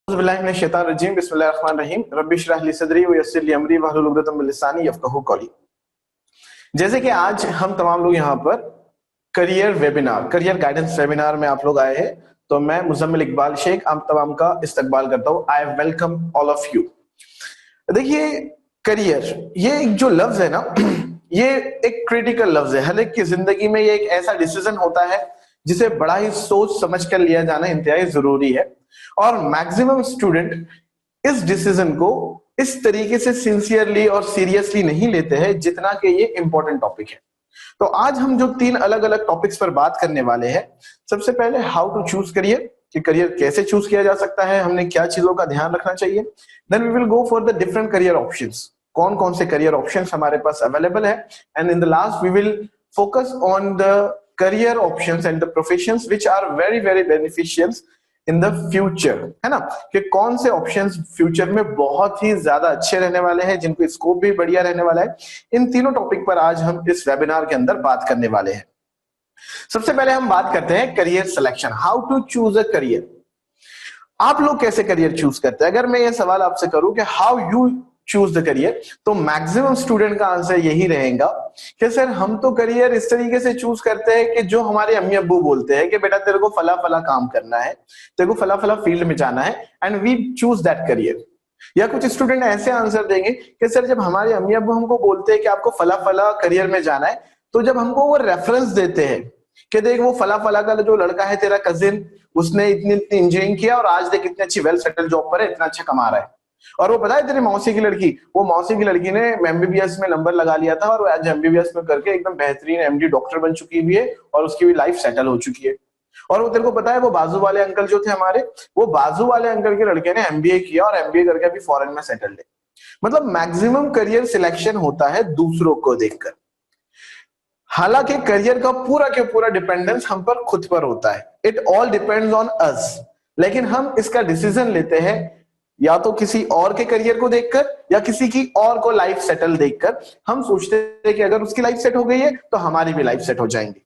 बिस्मिल्लाहिर्रहमानिर्रहीम बिस्मिल्लाहिर्रहमानिर्रहीम रब्बि इश्रह ली सदरी व यस्सिर ली अमरी वहलुल उक़दतम मिन लिसानी यफ़क़हू क़ौली। जैसे कि आज हम तमाम लोग यहाँ पर career webinar, career guidance webinar में आप लोग आए हैं, तो मैं मुज़म्मिल इकबाल शेख आप तमाम का इस्तकबाल करता हूँ। I welcome all of you. देखिए, करियर ये एक जो लफ्ज है ना, ये एक क्रिटिकल लफ्ज है। हर एक की जिंदगी में ये एक ऐसा डिसीजन होता है जिसे बड़ा ही सोच समझ कर लिया जाना इंतहाई जरूरी है, और मैक्सिमम स्टूडेंट इस डिसीजन को इस तरीके से सिंसियरली और सीरियसली नहीं लेते हैं जितना कि ये इंपॉर्टेंट टॉपिक है। तो आज हम जो 3 अलग अलग टॉपिक्स पर बात करने वाले हैं, सबसे पहले हाउ टू चूज करियर, कि करियर कैसे चूज किया जा सकता है, हमने क्या चीजों का ध्यान रखना चाहिए। Then we will go for the different career options, कौन कौन से करियर ऑप्शंस हमारे पास अवेलेबल है, and in the last we will focus on the career options and the professions which are very very beneficial in the future, है ना, कि कौन से ऑप्शंस फ्यूचर में बहुत ही ज्यादा अच्छे रहने वाले हैं, जिनको स्कोप भी बढ़िया रहने वाला है। इन तीनों टॉपिक पर आज हम इस वेबिनार के अंदर बात करने वाले हैं। सबसे पहले हम बात करते हैं career selection, how to choose a career. आप लोग कैसे करियर चूज करते हैं? अगर मैं ये सवाल आपसे करूं कि how you choose the career, तो मैक्सिमम स्टूडेंट का आंसर यही रहेगा कि सर हम तो करियर इस तरीके से चूज करते हैं कि जो हमारे अम्मी अब्बू बोलते हैं कि बेटा तेरे को फला फला काम करना है, तेरे को फला फला फील्ड में जाना है, and we choose that career. या कुछ स्टूडेंट ऐसे आंसर देंगे कि सर जब हमारे अम्मी अब्बू हमको बोलते हैं कि आपको फला फला करियर में जाना है, तो जब हमको वो रेफरेंस देते हैं कि देख वो फला फला का जो लड़का है तेरा कजिन, उसने इतनी इतनी इंजीनियरिंग किया और आज देख इतनी अच्छी वेल सेटल जॉब पर है, इतना अच्छा कमा रहा है। और वो पता है तेरी मौसी की लड़की, वो मौसी की लड़की ने एमबीबीएस में नंबर लगा लिया था और आज एमबीबीएस में करके एकदम बेहतरीन एमडी डॉक्टर बन चुकी हुई है और उसकी भी लाइफ सेटल हो चुकी है। और वो तेरे को पता है वो बाजू वाले अंकल जो थे हमारे, वो बाजू वाले अंकल के लड़के ने एमबीए किया और एमबीए करके अभी फॉरेन में सेटल्ड है। मतलब मैक्सिमम करियर सिलेक्शन होता है दूसरों को देखकर। हालांकि करियर का पूरा के पूरा डिपेंडेंस हम पर खुद पर होता है, it all depends on us, लेकिन हम इसका डिसीजन लेते हैं या तो किसी और के करियर को देखकर या किसी की और को लाइफ सेटल देखकर। हम सोचते हैं कि अगर उसकी लाइफ सेट हो गई है तो हमारी भी लाइफ सेट हो जाएंगी।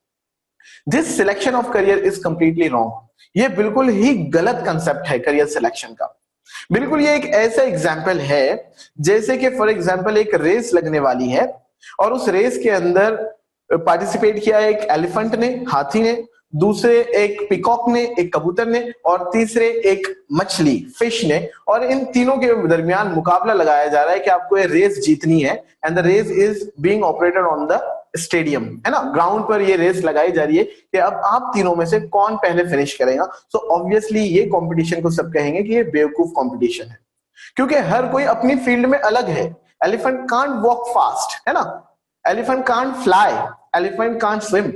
This selection of career is completely wrong. ये बिल्कुल ही गलत कंसेप्ट है करियर सिलेक्शन का। बिल्कुल ये एक ऐसा एग्जाम्पल है जैसे कि फॉर एग्जाम्पल एक रेस लगने वाली है और उस रेस के अंदर पार्टिसिपेट किया एक एलिफेंट ने, हाथी ने, दूसरे एक पिकॉक ने, एक कबूतर ने, और तीसरे एक मछली फिश ने, और इन तीनों के दरमियान मुकाबला लगाया जा रहा है कि आपको ये रेस जीतनी है। And the race is being operated on the stadium, है ना, ग्राउंड पर ये रेस लगाई जा रही है कि अब आप तीनों में से कौन पहले फिनिश करेगा। सो ऑब्वियसली ये कंपटीशन को सब कहेंगे कि ये बेवकूफ कंपटीशन है, क्योंकि हर कोई अपनी फील्ड में अलग है। एलिफेंट कांट वॉक फास्ट, है ना, elephant can't fly, elephant can't swim.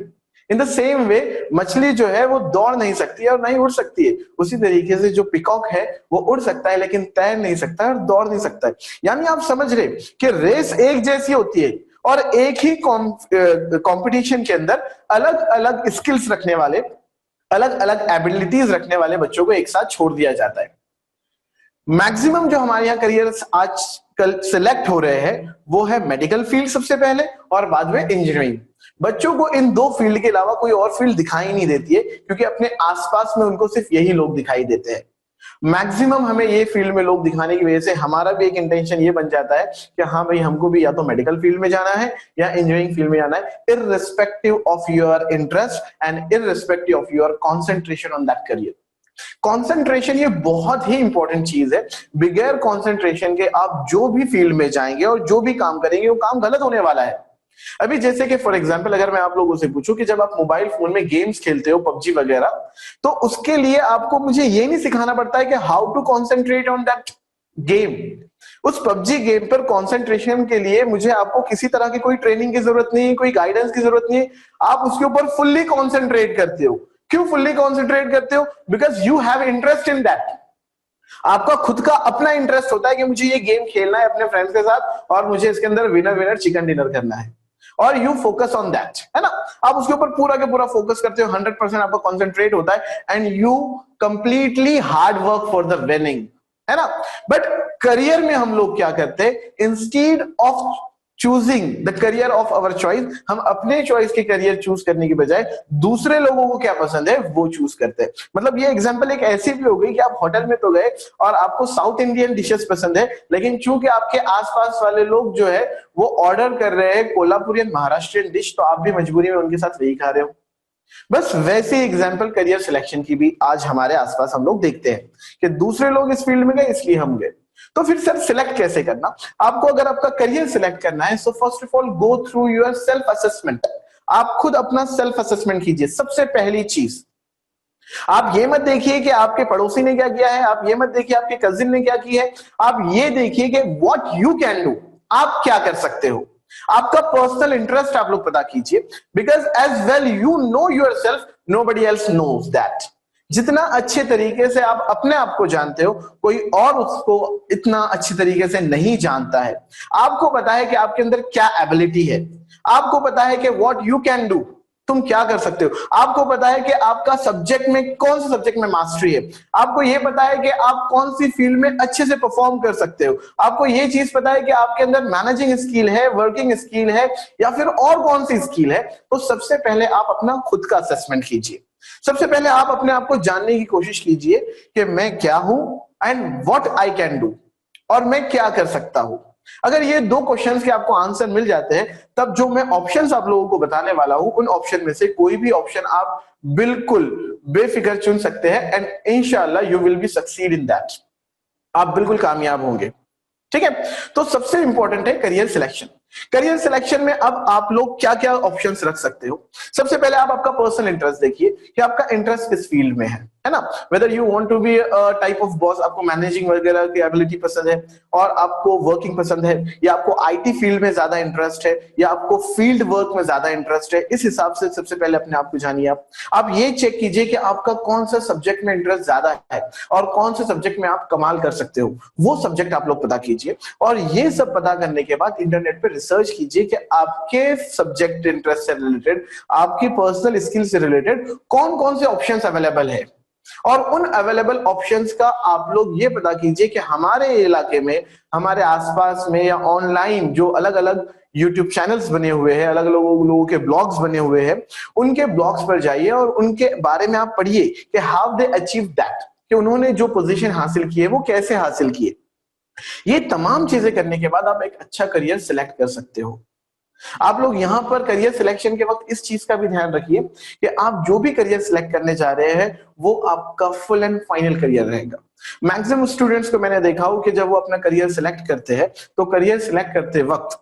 In the same way मछली जो है वो दौड़ नहीं सकती है और नहीं उड़ सकती है। उसी तरीके से जो पिकॉक है वो उड़ सकता है लेकिन तैर नहीं सकता है और दौड़ नहीं सकता है। यानी आप समझ रहे कि रेस एक जैसी होती है और एक ही कंपटीशन के अंदर अलग अलग स्किल्स रखने वाले, अलग अलग एबिलिटीज रखने वाले बच्चों को एक साथ छोड़ दिया जाता है। मैक्सिमम जो हमारे यहाँ करियर आजकल सिलेक्ट हो रहे हैं वो है मेडिकल फील्ड सबसे पहले और बाद में इंजीनियरिंग। बच्चों को इन दो फील्ड के अलावा कोई और फील्ड दिखाई नहीं देती है, क्योंकि अपने आसपास में उनको सिर्फ यही लोग दिखाई देते हैं। मैक्सिमम हमें ये फील्ड में लोग दिखाने की वजह से हमारा भी एक इंटेंशन ये बन जाता है कि हाँ भाई हमको भी या तो मेडिकल फील्ड में जाना है या इंजीनियरिंग फील्ड में जाना है, irrespective of your interest and irrespective of your concentration on that career. Concentration ये बहुत ही इंपॉर्टेंट चीज है। बगैर कंसंट्रेशन के आप जो भी फील्ड में जाएंगे और जो भी काम करेंगे वो काम गलत होने वाला है। अभी जैसे कि फॉर एग्जांपल अगर मैं आप लोगों से पूछूं कि जब आप मोबाइल फोन में गेम्स खेलते हो, पबजी वगैरह, तो उसके लिए आपको मुझे ये नहीं सिखाना पड़ता है कि how to concentrate on that game. उस पबजी गेम पर कंसंट्रेशन के लिए मुझे आपको किसी तरह की कोई ट्रेनिंग की जरूरत नहीं है, कोई गाइडेंस की जरूरत नहीं है। आप उसके ऊपर फुल्ली कॉन्सेंट्रेट करते हो। क्यों फुल्ली कॉन्सेंट्रेट करते हो? Because you have interest in that. आपका खुद का अपना इंटरेस्ट होता है कि मुझे ये गेम खेलना है अपने फ्रेंड्स के साथ और मुझे इसके अंदर विनर विनर चिकन डिनर करना है, और यू फोकस ऑन दैट, है ना। आप उसके ऊपर पूरा के पूरा फोकस करते हो, 100% आपका कॉन्सेंट्रेट होता है and you completely hard work for the winning, है ना। बट करियर में हम लोग क्या करते हैं, instead of choosing the career of our choice, हम अपने चॉइस के करियर चूज करने की बजाय दूसरे लोगों को क्या पसंद है वो चूज करते हैं। मतलब ये एग्जांपल एक ऐसी भी हो गई कि आप होटल में तो गए और आपको साउथ इंडियन डिशेस पसंद है, लेकिन चूंकि आपके आसपास वाले लोग जो है वो ऑर्डर कर रहे हैं कोल्हापुरियन महाराष्ट्रियन डिश, तो आप भी मजबूरी में उनके साथ वही खा रहे हो। बस वैसे एग्जाम्पल करियर सिलेक्शन की भी आज हमारे आसपास हम लोग देखते हैं कि दूसरे लोग इस फील्ड में गए इसलिए हम गए। तो फिर सर सिलेक्ट कैसे करना? आपको अगर आपका करियर सिलेक्ट करना है, so first of all go through your self assessment. आप खुद अपना सेल्फ असेसमेंट कीजिए। सबसे पहली चीज, आप ये मत देखिए कि आपके पड़ोसी ने क्या किया है, आप ये मत देखिए आपके कजिन ने क्या किया है, आप ये देखिए कि व्हाट यू कैन डू, आप क्या कर सकते हो। आपका पर्सनल इंटरेस्ट आप लोग पता कीजिए, because as well you know yourself nobody else knows that. जितना अच्छे तरीके से आप अपने आप को जानते हो, कोई और उसको इतना अच्छे तरीके से नहीं जानता है। आपको पता है कि आपके अंदर क्या एबिलिटी है, आपको पता है कि व्हाट यू कैन डू, तुम क्या कर सकते हो। आपको पता है कि आपका सब्जेक्ट में कौन से सब्जेक्ट में मास्टरी है, आपको यह पता है कि आप कौन सी फील्ड में अच्छे से परफॉर्म कर सकते हो, आपको यह चीज पता है कि आपके अंदर मैनेजिंग स्किल है, वर्किंग स्किल है, या फिर और कौन सी स्किल है। तो सबसे पहले आप अपना खुद का असेसमेंट कीजिए। सबसे पहले आप अपने आप को जानने की कोशिश कीजिए कि मैं क्या हूं and what I can do, और मैं क्या कर सकता हूं। अगर ये दो क्वेश्चंस के आपको आंसर मिल जाते हैं, तब जो मैं ऑप्शंस आप लोगों को बताने वाला हूं, उन ऑप्शन में से कोई भी ऑप्शन आप बिल्कुल बेफिक्र चुन सकते हैं एंड इंशाल्लाह you will be succeed in that. आप बिल्कुल कामयाब होंगे। ठीक है, तो सबसे इंपॉर्टेंट है करियर सिलेक्शन। करियर सिलेक्शन में अब आप लोग क्या क्या ऑप्शंस रख सकते हो। सबसे पहले आप आपका पर्सनल इंटरेस्ट देखिए कि आपका इंटरेस्ट किस फील्ड में है ना। Whether you want to be type of boss, आपको मैनेजिंग वगैरह की एबिलिटी पसंद है और आपको वर्किंग पसंद है, या आपको आईटी फील्ड में ज्यादा इंटरेस्ट है, या आपको फील्ड वर्क में ज्यादा इंटरेस्ट है। इस हिसाब से सबसे पहले अपने आप को जानिए। आप ये चेक कीजिए कि आपका कौन सा सब्जेक्ट में इंटरेस्ट ज्यादा है और कौन से सब्जेक्ट में आप कमाल कर सकते हो, वो सब्जेक्ट आप लोग पता कीजिए। और ये सब पता करने के बाद इंटरनेट पे रिसर्च कीजिए कि आपके सब्जेक्ट इंटरेस्ट से रिलेटेड, आपकी पर्सनल स्किल से रिलेटेड कौन कौन से ऑप्शंस अवेलेबल है। और उन अवेलेबल ऑप्शंस का आप लोग ये पता कीजिए कि हमारे इलाके में, हमारे आसपास में, या ऑनलाइन जो अलग अलग यूट्यूब चैनल्स बने हुए हैं, अलग अलग लोगों के ब्लॉग्स बने हुए हैं, उनके ब्लॉग्स पर जाइए और उनके बारे में आप पढ़िए कि हाउ दे अचीव दैट, कि उन्होंने जो पोजीशन हासिल की है वो कैसे हासिल किए। ये तमाम चीजें करने के बाद आप एक अच्छा करियर सिलेक्ट कर सकते हो। आप लोग यहां पर करियर सिलेक्शन के वक्त इस चीज का भी ध्यान रखिए कि आप जो भी करियर सिलेक्ट करने जा रहे हैं वो आपका फुल एंड फाइनल करियर रहेगा। मैक्सिमम स्टूडेंट्स को मैंने देखा हो कि जब वो अपना करियर सिलेक्ट करते हैं, तो करियर सिलेक्ट करते वक्त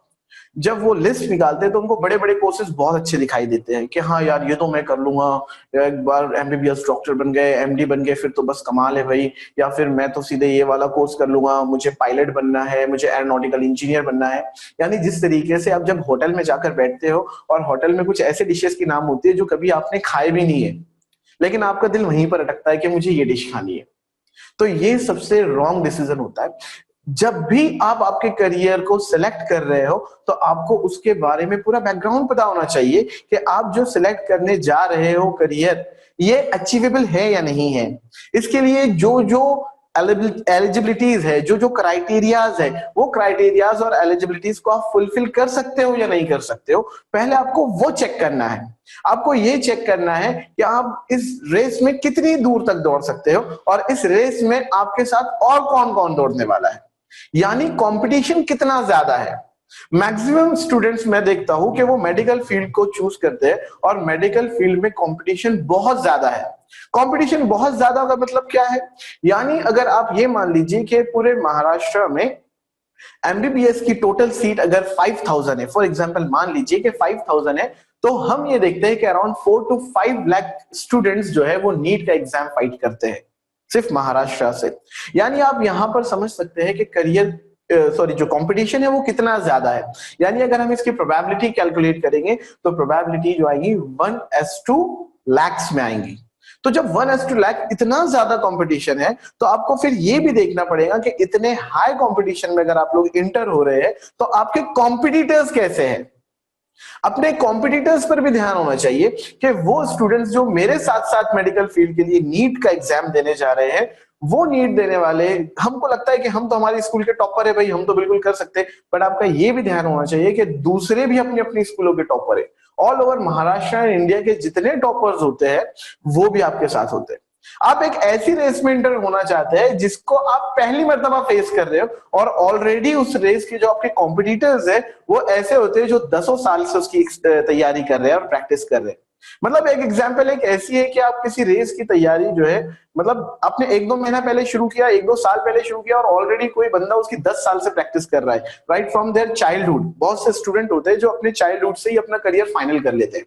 जब वो लिस्ट निकालते हैं तो उनको बड़े बड़े कोर्सेज बहुत अच्छे दिखाई देते हैं कि हाँ यार ये तो मैं कर लूंगा, एक बार एमबीबीएस डॉक्टर बन गए, एमडी बन गए, फिर तो बस कमाल है भाई, या फिर मैं तो सीधे ये वाला कोर्स कर लूंगा, मुझे पायलट बनना है, मुझे एरोनॉटिकल इंजीनियर बनना है। यानी जिस तरीके से आप जब होटल में जाकर बैठते हो और होटल में कुछ ऐसे डिशेस की नाम होती है जो कभी आपने खाए भी नहीं है, लेकिन आपका दिल वहीं पर अटकता है कि मुझे ये डिश खानी है। तो ये सबसे रॉन्ग डिसीजन होता है। जब भी आप आपके करियर को सिलेक्ट कर रहे हो तो आपको उसके बारे में पूरा बैकग्राउंड पता होना चाहिए कि आप जो सिलेक्ट करने जा रहे हो करियर, ये अचीवेबल है या नहीं है। इसके लिए जो जो एलिजिबिलिटीज है, जो जो क्राइटेरियाज है, वो क्राइटेरियाज और एलिजिबिलिटीज को आप फुलफिल कर सकते हो या नहीं कर सकते हो, पहले आपको वो चेक करना है। आपको ये चेक करना है कि आप इस रेस में कितनी दूर तक दौड़ सकते हो और इस रेस में आपके साथ और कौन कौन दौड़ने वाला है, यानी कंपटीशन कितना ज्यादा है। मैक्सिमम स्टूडेंट्स मैं देखता हूं कि वो मेडिकल फील्ड को चूज करते हैं और मेडिकल फील्ड में कंपटीशन बहुत ज्यादा है। कंपटीशन बहुत ज्यादा का मतलब क्या है, यानी अगर आप ये मान लीजिए कि पूरे महाराष्ट्र में एमबीबीएस की टोटल सीट अगर 5000 है, फॉर एग्जांपल मान लीजिए कि 5000 है, तो हम ये देखते हैं कि अराउंड 4 to 5 लाख स्टूडेंट्स जो है वो नीट का एग्जाम फाइट करते हैं सिर्फ महाराष्ट्र से। यानी आप यहां पर समझ सकते हैं कि करियर जो कंपटीशन है वो कितना ज्यादा है। यानी अगर हम इसकी प्रोबेबिलिटी कैलकुलेट करेंगे तो प्रोबेबिलिटी जो आएगी 1:2 lakhs में आएंगी। तो जब 1:2 लाख इतना ज्यादा कंपटीशन है, तो आपको फिर ये भी देखना पड़ेगा कि इतने हाई कंपटीशन में अगर आप लोग इंटर हो रहे हैं तो आपके कॉम्पिटिटर्स कैसे हैं। अपने कॉम्पिटिटर्स पर भी ध्यान होना चाहिए कि वो स्टूडेंट्स जो मेरे साथ साथ मेडिकल फील्ड के लिए नीट का एग्जाम देने जा रहे हैं, वो नीट देने वाले, हमको लगता है कि हम तो हमारे स्कूल के टॉपर है भाई, हम तो बिल्कुल कर सकते हैं, बट आपका ये भी ध्यान होना चाहिए कि दूसरे भी अपनी अपनी स्कूलों के टॉपर है। All over Maharashtra and India के जितने टॉपर्स होते हैं वो भी आपके साथ होते हैं। आप एक ऐसी रेस में इंटर होना चाहते हैं जिसको आप पहली मर्तबा फेस कर रहे हो, और ऑलरेडी उस रेस के जो आपके कॉम्पिटिटर्स है वो ऐसे होते हैं जो दसों साल से उसकी तैयारी कर रहे हैं और प्रैक्टिस कर रहे हैं। मतलब एक एग्जांपल एक ऐसी है कि आप किसी रेस की तैयारी जो है, मतलब आपने 1-2 महीना पहले शुरू किया, 1-2 साल पहले शुरू किया, और ऑलरेडी कोई बंदा उसकी 10 साल से प्रैक्टिस कर रहा है, राइट फ्रॉम देयर चाइल्डहुड। बहुत से स्टूडेंट होते हैं जो अपने चाइल्डहुड से ही अपना करियर फाइनल कर लेते हैं।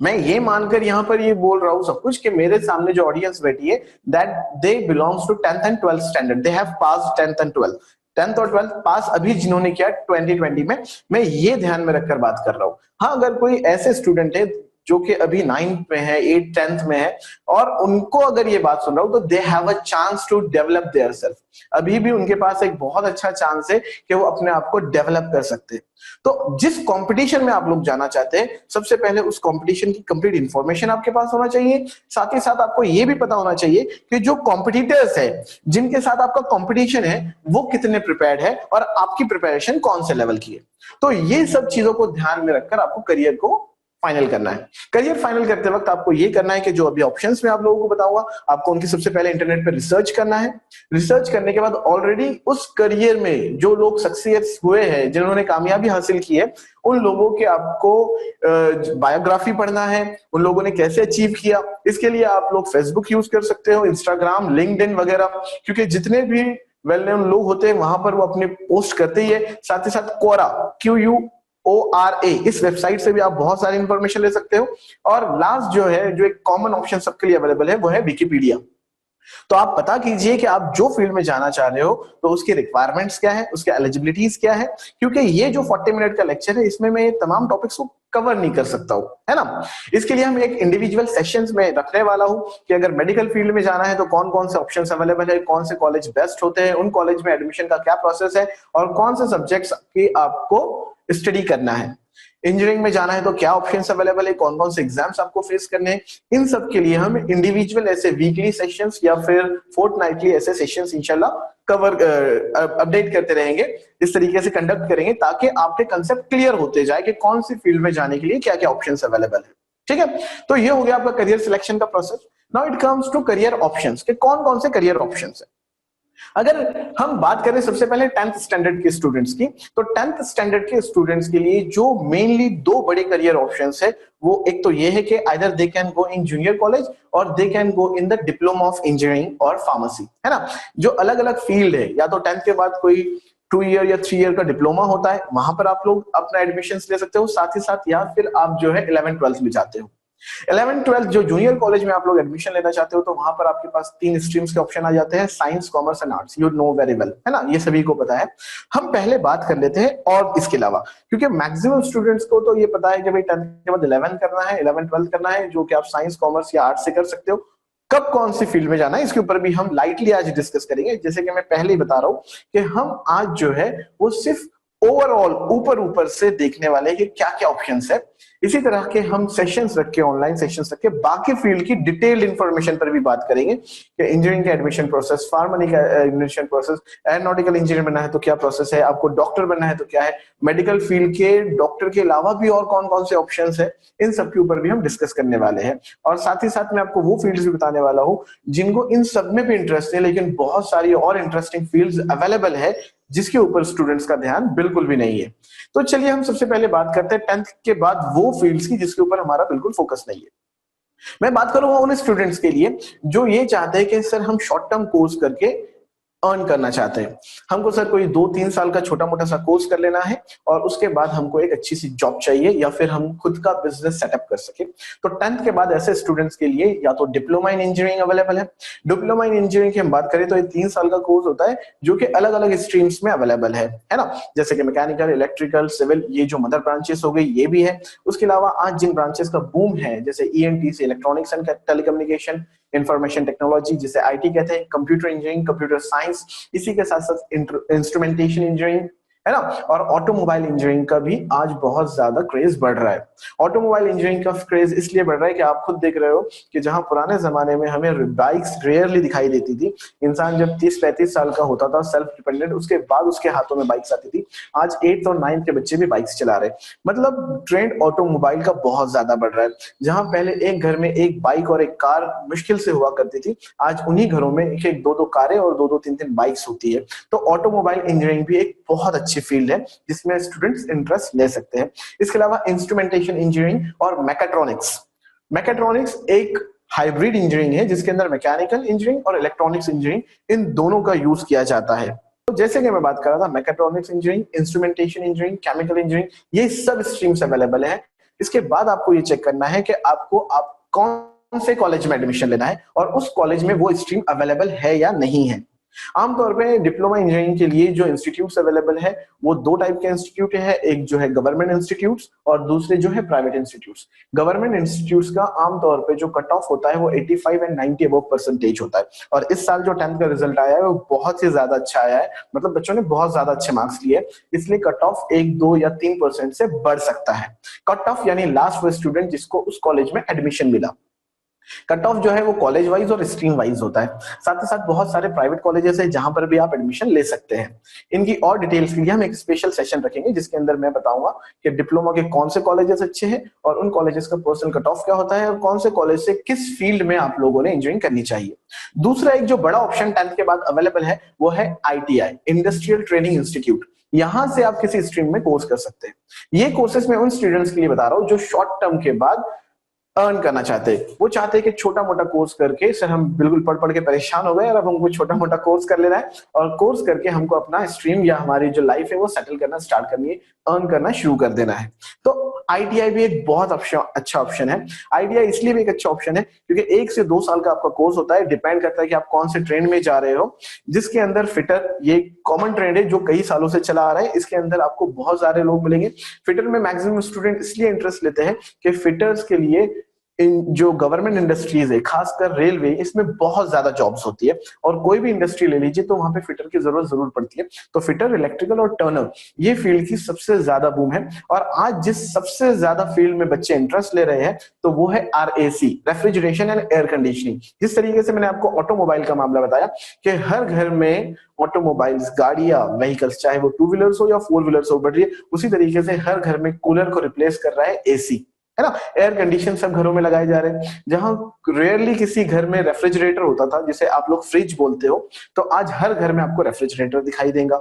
मैं ये मानकर यहां पर ये बोल रहा हूं सब कुछ कि मेरे सामने जो ऑडियंस बैठी है, that they belongs to 10th and 12th standard, they have pass 10th and 12th, 10th और 12th पास अभी जिन्होंने किया 2020 में, मैं ये ध्यान में रखकर बात कर रहा हूं। हाँ, अगर कोई ऐसे स्टूडेंट है जो कि अभी 9th में है, 8th 10th में है, और उनको अगर ये बात सुन रहा हूं, तो they have a chance to develop their self. अभी भी उनके पास एक बहुत अच्छा चांस है कि वो अपने आप को डेवलप कर सकते हैं। तो जिस कंपटीशन में आप लोग जाना चाहते हैं, सबसे पहले उस कंपटीशन की कंप्लीट इंफॉर्मेशन आपके पास होना चाहिए। साथ ही साथ आपको यह भी पता होना चाहिए कि जो कॉम्पिटिटर्स है जिनके साथ आपका कंपटीशन है वो कितने प्रिपेयर्ड है और आपकी प्रिपरेशन कौन से लेवल की है। तो ये सब चीजों को ध्यान में रखकर आपको करियर को फाइनल करना है। करियर फाइनल करते वक्त आपको ये करना है कि जो अभी ऑप्शंस में आप लोगों को बताऊंगा, आपको उनकी सबसे पहले इंटरनेट पर रिसर्च करना है। रिसर्च करने के बाद ऑलरेडी उस करियर में जो लोग सक्सेस हुए हैं, जिन्होंने कामयाबी हासिल की है, उन लोगों के आपको बायोग्राफी पढ़ना है, उन लोगों ने कैसे अचीव किया। इसके लिए आप लोग फेसबुक यूज कर सकते हो, इंस्टाग्राम, लिंक्डइन वगैरह, क्योंकि जितने भी वेल नोन लोग होते हैं वहां पर वो अपने पोस्ट करते ही है। साथ ही साथ कोरा, QUORA, इस वेबसाइट से भी आप बहुत सारी इंफॉर्मेशन ले सकते हो। और लास्ट जो है, जो एक कॉमन ऑप्शन सबके लिए अवेलेबल है, वो है विकिपीडिया। तो आप पता कीजिए कि आप जो फील्ड में जाना चाह रहे हो तो उसकी रिक्वायरमेंट्स क्या है, उसके एलिजिबिलिटीज क्या है, क्योंकि ये जो 40 मिनट का लेक्चर है इसमें मैं ये तमाम टॉपिक्स को कवर नहीं कर सकता हूं, है ना। इसके लिए हम एक इंडिविजुअल सेशंस में रखने वाला हूं कि अगर मेडिकल फील्ड में जाना है तो कौन कौन से ऑप्शंस अवेलेबल है, कौन से कॉलेज बेस्ट होते हैं, उन कॉलेज में एडमिशन का क्या प्रोसेस है, और कौन से सब्जेक्ट्स की आपको स्टडी करना है। इंजीनियरिंग में जाना है तो क्या ऑप्शंस अवेलेबल है, कौन कौन से एग्जाम्स आपको फेस करने हैं। इन सब के लिए हम इंडिविजुअल ऐसे वीकली सेशंस या फिर फोर्टनाइटली ऐसे सेशंस इंशाल्लाह कवर अपडेट करते रहेंगे, इस तरीके से कंडक्ट करेंगे ताकि आपके कंसेप्ट क्लियर होते जाए कि कौन सी फील्ड में जाने के लिए क्या क्या ऑप्शंस अवेलेबल है। ठीक है, तो ये हो गया आपका करियर सिलेक्शन का process. Now it comes to career options के कौन कौन से करियर ऑप्शंस है। अगर हम बात करें सबसे पहले 10th स्टैंडर्ड के स्टूडेंट्स की, तो 10th स्टैंडर्ड के स्टूडेंट्स के लिए जो मेनली दो बड़े करियर ऑप्शंस है, वो एक तो ये है कि either they can go in junior college और they can go in the diploma of engineering और फार्मेसी, है ना। जो अलग अलग फील्ड है, या तो 10th के बाद कोई 2 ईयर या 3 ईयर का डिप्लोमा होता है, वहां पर आप लोग अपना एडमिशन ले सकते हो, साथ ही साथ, या फिर आप जो है 11th 12th में जाते हो। 11th 12th जो जूनियर कॉलेज में आप लोग एडमिशन लेना चाहते हो, तो वहां पर आपके पास 3 स्ट्रीम्स के ऑप्शन आ जाते हैं, science, commerce and arts. You know very well, है ना, ये सभी को पता है। हम पहले बात कर लेते हैं और इसके अलावा, क्योंकि मैक्सिमम स्टूडेंट्स को तो ये पता है कि भाई 10th के बाद 11th करना है, 11th 12th करना है, जो कि आप साइंस, कॉमर्स या आर्ट्स से कर सकते हो। कब कौन सी फील्ड में जाना है इसके ऊपर भी हम लाइटली आज डिस्कस करेंगे। जैसे कि मैं पहले ही बता रहा हूं कि हम आज जो है वो सिर्फ ओवरऑल ऊपर ऊपर से देखने वाले कि क्या क्या ऑप्शंस है। इसी तरह के हम सेशंस रख के, ऑनलाइन सेशंस रख के, बाकी फील्ड की डिटेल्ड इंफॉर्मेशन पर भी बात करेंगे कि इंजीनियरिंग का एडमिशन प्रोसेस, फार्मसी का एडमिशन प्रोसेस, एरोनॉटिकल इंजीनियर बनना है तो क्या प्रोसेस है, आपको डॉक्टर बनना है तो क्या है, मेडिकल फील्ड के डॉक्टर के अलावा भी और कौन कौन से ऑप्शंस है, इन सब के ऊपर भी हम डिस्कस करने वाले हैं। और साथ ही साथ मैं आपको वो फील्ड्स भी बताने वाला हूं जिनको इन सब में भी इंटरेस्ट है, लेकिन बहुत सारी और इंटरेस्टिंग फील्ड्स अवेलेबल है जिसके ऊपर स्टूडेंट्स का ध्यान बिल्कुल भी नहीं है। तो चलिए हम सबसे पहले बात करते हैं 10th के बाद वो फील्ड्स की जिसके ऊपर हमारा बिल्कुल फोकस नहीं है। मैं बात करूंगा उन स्टूडेंट्स के लिए जो ये चाहते हैं कि सर हम शॉर्ट टर्म कोर्स करके अर्न करना चाहते हैं, हमको सर कोई 2-3 साल का छोटा मोटा सा कोर्स कर लेना है और उसके बाद हमको एक अच्छी सी जॉब चाहिए, या फिर हम खुद का बिजनेस सेटअप कर सके। तो 10th के बाद ऐसे स्टूडेंट्स के लिए या तो डिप्लोमा इन इंजीनियरिंग अवेलेबल है। डिप्लोमा इन इंजीनियरिंग की हम बात करें तो ये 3 साल का कोर्स होता है जो कि अलग अलग स्ट्रीम्स में अवेलेबल है ना, जैसे कि मैकेनिकल, इलेक्ट्रिकल, सिविल, ये जो मदर ब्रांचेस हो गई ये भी है। उसके अलावा आज जिन ब्रांचेस का बूम है, जैसे ENT से electronics and telecommunication, information technology जिसे IT कहते हैं, कंप्यूटर इंजीनियरिंग, कंप्यूटर साइंस, इसी के साथ साथ इंस्ट्रूमेंटेशन इंजीनियरिंग, है ना। और ऑटोमोबाइल इंजीनियरिंग का भी आज बहुत ज्यादा क्रेज बढ़ रहा है। ऑटोमोबाइल इंजीनियरिंग का क्रेज इसलिए बढ़ रहा है कि आप खुद देख रहे हो कि जहां पुराने जमाने में हमें बाइक्स रेयरली दिखाई देती थी, इंसान जब 30-35 साल का होता था सेल्फ डिपेंडेंट, उसके बाद उसके हाथों में बाइक्स आती थी, आज 8th और 9th के बच्चे भी बाइक्स चला रहे हैं। मतलब ट्रेंड ऑटोमोबाइल का बहुत ज्यादा बढ़ रहा है। जहां पहले एक घर में एक बाइक और एक कार मुश्किल से हुआ करती थी, आज उन्हीं घरों में एक एक दो दो कारें और दो दो तीन तीन बाइक्स होती है। तो ऑटोमोबाइल इंजीनियरिंग भी एक बहुत अच्छी फील्ड है जिसमें स्टूडेंट्स इंटरेस्ट ले सकते हैं। इसके अलावा इंस्ट्रूमेंटेशन इंजीनियरिंग और मैकेट्रॉनिक्स, मैकेट्रॉनिक्स एक हाइब्रिड इंजीनियरिंग है जिसके अंदर मैकेनिकल इंजीनियरिंग और इलेक्ट्रॉनिक्स इंजीनियरिंग इन दोनों का यूज किया जाता है। तो जैसे कि मैं बात कर रहा था, mechatronics engineering, instrumentation engineering, chemical engineering, ये सब स्ट्रीम्स अवेलेबल है। इसके बाद आपको ये चेक करना है कि आपको आप कौन से कॉलेज में एडमिशन लेना है और उस कॉलेज में वो स्ट्रीम अवेलेबल है या नहीं है। आमतौर पे डिप्लोमा इंजीनियरिंग के लिए जो इंस्टीट्यूट्स अवेलेबल है वो दो टाइप के इंस्टीट्यूट है, एक जो है गवर्नमेंट इंस्टीट्यूट्स और दूसरे जो है प्राइवेट इंस्टीट्यूट्स। गवर्नमेंट इंस्टीट्यूट्स का आमतौर पे जो कट ऑफ होता है वो 85 एंड 90 अबव परसेंटेज होता है। और इस साल जो 10th का रिजल्ट आया है वो बहुत ही ज्यादा अच्छा आया है, मतलब बच्चों ने बहुत ज्यादा अच्छे मार्क्स लिए, इसलिए कट ऑफ 1, 2 या 3% से बढ़ सकता है। कट ऑफ यानी लास्ट वो स्टूडेंट जिसको उस कॉलेज में एडमिशन मिला। कट ऑफ जो है वो कॉलेज वाइज और स्ट्रीम वाइज होता है। साथ ही साथ बहुत सारे प्राइवेट कॉलेजेस है जहां पर भी आप एडमिशन ले सकते हैं। इनकी और डिटेल्स के लिए हम एक स्पेशल सेशन रखेंगे जिसके अंदर मैं बताऊंगा कि डिप्लोमा के कौन से कॉलेजेस अच्छे हैं और उन कॉलेजेस का पर्सनल कट ऑफ क्या होता है और कौन से कॉलेज से किस फील्ड में आप लोगों ने इंजीनियरिंग करनी चाहिए। दूसरा एक जो बड़ा ऑप्शन 10th के बाद अवेलेबल है वो है ITI, इंडस्ट्रियल ट्रेनिंग इंस्टीट्यूट। यहां से आप किसी स्ट्रीम में कोर्स कर सकते हैं। ये कोर्सेज मैं उन स्टूडेंट्स के लिए बता रहा हूं जो शॉर्ट टर्म के बाद अर्न करना चाहते हैं। वो चाहते हैं कि छोटा मोटा कोर्स करके, सर हम बिल्कुल पढ़ पढ़ के परेशान हो गए और अब हमको छोटा मोटा कोर्स कर लेना है और कोर्स करके हमको अपना स्ट्रीम या हमारी जो लाइफ है वो सेटल करना स्टार्ट करनी है, अर्न करना शुरू कर देना है। तो ITI भी एक बहुत अच्छा ऑप्शन है। ITI इसलिए भी एक अच्छा ऑप्शन है क्योंकि 1 से 2 साल का आपका कोर्स होता है, डिपेंड करता है कि आप कौन से ट्रेंड में जा रहे हो। जिसके अंदर फिटर, ये कॉमन ट्रेंड है जो कई सालों से चला आ रहा है, इसके अंदर आपको बहुत सारे लोग मिलेंगे। फिटर में मैक्सिमम स्टूडेंट इसलिए इंटरेस्ट लेते हैं कि फिटर्स के लिए इन जो गवर्नमेंट इंडस्ट्रीज है, खासकर रेलवे, इसमें बहुत ज्यादा जॉब्स होती है और कोई भी इंडस्ट्री ले लीजिए तो वहां पे फिटर की जरूरत जरूर पड़ती है। तो फिटर, इलेक्ट्रिकल और टर्नर, ये फील्ड की सबसे ज्यादा बूम है। और आज जिस सबसे ज्यादा फील्ड में बच्चे इंटरेस्ट ले रहे हैं तो वो है RAC, refrigeration and air conditioning. जिस तरीके से मैंने आपको ऑटोमोबाइल का मामला बताया कि हर घर में ऑटोमोबाइल्स, गाड़ियां, व्हीकल्स, चाहे वो 2 व्हीलर्स हो या 4 व्हीलर्स हो, बढ़ रही है, उसी तरीके से हर घर में कूलर को रिप्लेस कर रहा है AC, है ना। एयर कंडीशन सब घरों में लगाए जा रहे हैं। जहां रेयरली किसी घर में रेफ्रिजरेटर होता था, जिसे आप लोग फ्रिज बोलते हो, तो आज हर घर में आपको रेफ्रिजरेटर दिखाई देगा।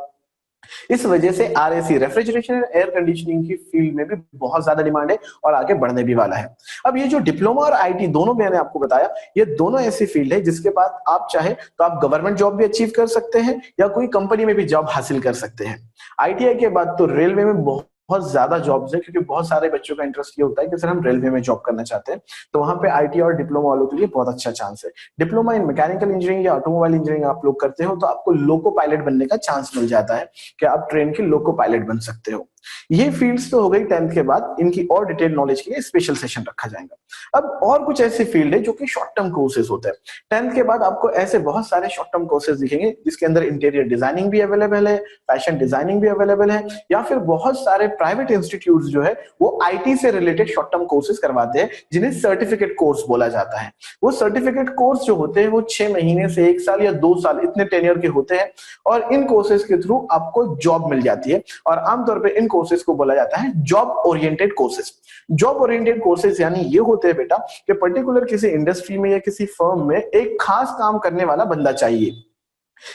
इस वजह से RAC, refrigeration and air conditioning की फील्ड में भी बहुत ज्यादा डिमांड है और आगे बढ़ने भी वाला है। अब ये जो डिप्लोमा और IT दोनों मैंने आपको बताया, ये दोनों ऐसी फील्ड है जिसके बाद आप चाहे तो आप गवर्नमेंट जॉब भी अचीव कर सकते हैं या कोई कंपनी में भी जॉब हासिल कर सकते हैं। ITI के बाद तो रेलवे में बहुत ज्यादा जॉब्स है क्योंकि बहुत सारे बच्चों का इंटरेस्ट ये होता है कि सर हम रेलवे में जॉब करना चाहते हैं, तो वहां पे IT और डिप्लोमा वालों के लिए बहुत अच्छा चांस है। डिप्लोमा इन मैकेनिकल इंजीनियरिंग या ऑटोमोबाइल इंजीनियरिंग आप लोग करते हो तो आपको लोको पायलट बनने का चांस मिल जाता है कि आप ट्रेन के लोको पायलट बन सकते हो। ये फील्ड्स तो हो गई 10th के बाद, इनकी और डिटेल नॉलेज के लिए स्पेशल सेशन रखा जाएगा। अब और कुछ ऐसी फील्ड है जो कि शॉर्ट टर्म कोर्सेज होते हैं। 10th के बाद आपको ऐसे बहुत सारे शॉर्ट टर्म कोर्सेज दिखेंगे जिसके अंदर इंटीरियर डिजाइनिंग भी अवेलेबल है, फैशन डिजाइनिंग भी अवेलेबल है, या फिर बहुत सारे प्राइवेट इंस्टीट्यूट जो है वो IT से रिलेटेड शॉर्ट टर्म कोर्सेज करवाते हैं जिन्हें सर्टिफिकेट कोर्स बोला जाता है। वो सर्टिफिकेट कोर्स जो होते हैं वो 6 महीने से 1 साल या 2 साल इतने टेन्योर के होते हैं और इन कोर्सेज के थ्रू आपको जॉब मिल जाती है। और आमतौर पर इन कोर्सेज को बोला जाता है job oriented courses. Job oriented courses यानी ये होते हैं बेटा कि पर्टिकुलर किसी इंडस्ट्री में या किसी फर्म में एक खास काम करने वाला बंदा चाहिए।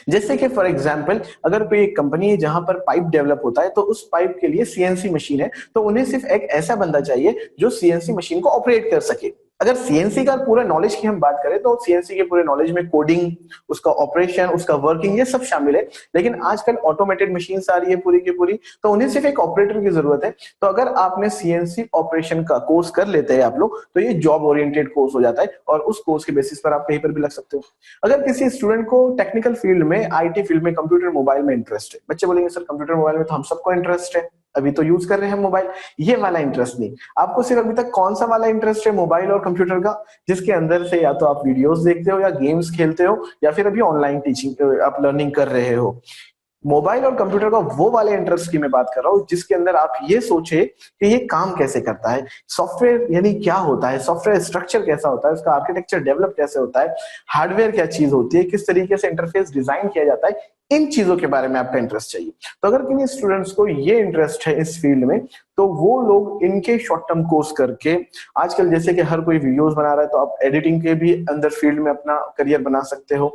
जैसे कि फॉर एग्जांपल अगर कोई एक कंपनी है जहां पर पाइप डेवलप होता है तो उस पाइप के लिए CNC मशीन है, तो उन्हें सिर्फ एक ऐसा बंदा चाहिए जो CNC मशीन को ऑपरेट कर सके। अगर CNC का पूरा नॉलेज की हम बात करें तो CNC के पूरे नॉलेज में कोडिंग, उसका ऑपरेशन, उसका वर्किंग, ये सब शामिल है। लेकिन आजकल ऑटोमेटेड मशीन आ रही है पूरी की पूरी, तो उन्हें सिर्फ एक ऑपरेटर की जरूरत है। तो अगर आपने CNC ऑपरेशन का कोर्स कर लेते हैं आप लोग तो ये जॉब ओरिएंटेड कोर्स हो जाता है और उस कोर्स के बेसिस पर आप कहीं पर भी लग सकते हो। अगर किसी स्टूडेंट को टेक्निकल फील्ड में, IT फील्ड में, कंप्यूटर मोबाइल में इंटरेस्ट है, बच्चे बोलेंगे सर कंप्यूटर मोबाइल में तो हम सबको इंटरेस्ट है, अभी तो यूज कर रहे हैं मोबाइल, ये वाला इंटरेस्ट नहीं। आपको सिर्फ अभी तक कौन सा वाला इंटरेस्ट है मोबाइल और कंप्यूटर का, जिसके अंदर से या तो आप वीडियोस देखते हो या गेम्स खेलते हो या फिर अभी ऑनलाइन टीचिंग आप लर्निंग कर रहे हो। मोबाइल और कंप्यूटर का वो वाले इंटरेस्ट की मैं बात कर रहा हूँ जिसके अंदर आप ये सोचे कि ये काम कैसे करता है, सॉफ्टवेयर यानी क्या होता है, सॉफ्टवेयर स्ट्रक्चर कैसा होता है, उसका आर्किटेक्चर डेवलप कैसे होता है, हार्डवेयर क्या चीज होती है, किस तरीके से इंटरफेस डिजाइन किया जाता है, इन चीजों के बारे में आपका इंटरेस्ट चाहिए। तो अगर किन्हीं स्टूडेंट्स को ये इंटरेस्ट है इस फील्ड में, तो वो लोग इनके शॉर्ट टर्म कोर्स करके, आजकल जैसे कि हर कोई वीडियोस बना रहा है, तो आप एडिटिंग के भी अंदर फील्ड में अपना करियर बना सकते हो।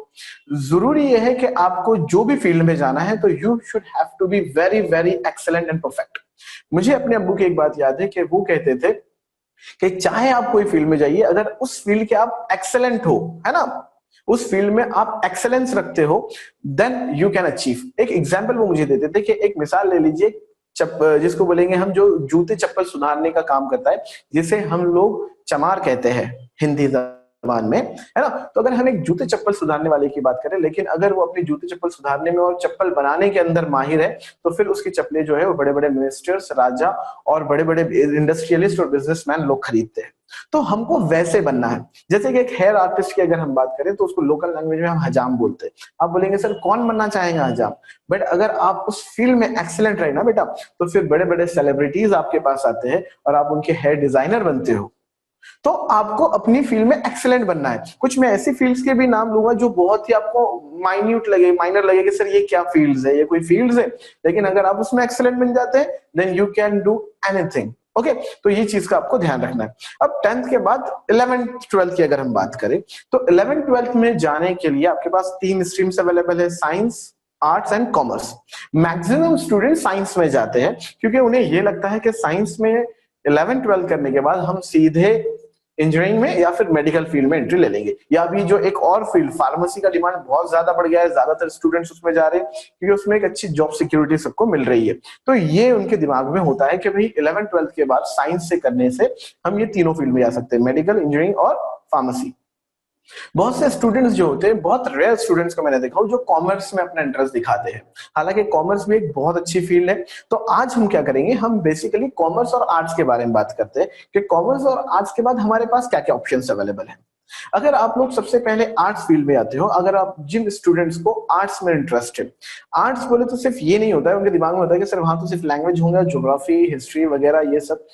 जरूरी यह है कि आपको जो भी फील्ड में जाना है, तो you should have to be very very excellent and perfect. मुझे अपने अब्बू की एक बात याद है कि वो कहते थे कि चाहे आप कोई फील्ड में जाइए, अगर उस फील्ड के आप एक्सेलेंट हो, है ना, उस फील्ड में आप एक्सेलेंस रखते हो, देन यू कैन अचीव। एक एग्जांपल वो मुझे देते थे कि एक मिसाल ले लीजिए, जिसको बोलेंगे हम, जो जूते चप्पल सुधारने का काम करता है, जिसे हम लोग चमार कहते हैं हिंदी जबान में, है ना। तो अगर हम एक जूते चप्पल सुधारने वाले की बात करें, लेकिन अगर वो अपनी जूते चप्पल सुधारने में और चप्पल बनाने के अंदर माहिर है, तो फिर उसकी चप्पलें जो है वो बड़े बड़े मिनिस्टर्स, राजा और बड़े बड़े इंडस्ट्रियलिस्ट और बिजनेसमैन लोग खरीदते हैं। तो हमको वैसे बनना है। जैसे कि एक हेयर आर्टिस्ट की अगर हम बात करें, तो उसको लोकल लैंग्वेज में हम हजाम बोलते हैं। आप बोलेंगे सर कौन बनना चाहेगा हजाम, बट अगर आप उस फील्ड में एक्सीलेंट रहे ना बेटा, तो फिर बड़े बड़े सेलिब्रिटीज आपके पास आते हैं और आप उनके हेयर डिजाइनर बनते हो। तो आपको अपनी फील्ड में एक्सीलेंट बनना है। कुछ मैं ऐसी फील्ड्स के भी नाम लूंगा जो बहुत ही आपको माइन्यूट लगे, माइनर लगे कि सर ये क्या फील्ड्स है, ये कोई फील्ड्स है, लेकिन अगर आप उसमें एक्सीलेंट बन जाते हैं, then you can do anything. Okay, तो ये चीज का आपको ध्यान रखना है। अब 10th के बाद 11th 12th की अगर हम बात करें, तो 11th 12th में जाने के लिए आपके पास 3 स्ट्रीम्स अवेलेबल है, science, arts and commerce. Maximum student science में जाते हैं क्योंकि उन्हें यह लगता है कि साइंस में 11th 12th करने के बाद हम सीधे इंजीनियरिंग में या फिर मेडिकल फील्ड में एंट्री ले लेंगे। या अभी जो एक और फील्ड फार्मेसी का डिमांड बहुत ज्यादा बढ़ गया है, ज्यादातर स्टूडेंट्स उसमें जा रहे हैं क्योंकि उसमें एक अच्छी जॉब सिक्योरिटी सबको मिल रही है। तो ये उनके दिमाग में होता है कि भाई 11th 12th के बाद साइंस से करने से हम ये तीनों फील्ड में जा सकते हैं, मेडिकल, इंजीनियरिंग और फार्मेसी। बहुत से स्टूडेंट्स जो होते हैं, बहुत रेयर स्टूडेंट्स को मैंने देखा जो कॉमर्स में अपना इंटरेस्ट दिखाते हैं। हालांकि कॉमर्स भी एक बहुत अच्छी फील्ड है। तो आज हम क्या करेंगे, हम बेसिकली कॉमर्स और आर्ट्स के बारे में बात करते हैं कि कॉमर्स और आर्ट्स के बाद हमारे पास क्या क्या ऑप्शंस अवेलेबल हैं। अगर आप लोग सबसे पहले आर्ट्स फील्ड में आते हो, अगर आप जिन स्टूडेंट्स को आर्ट्स में इंटरेस्ट है, आर्ट्स बोले तो सिर्फ ये नहीं होता है, उनके दिमाग में होता है कि सर वहां तो सिर्फ लैंग्वेज होंगे, ज्योग्राफी, हिस्ट्री वगैरह ये सब।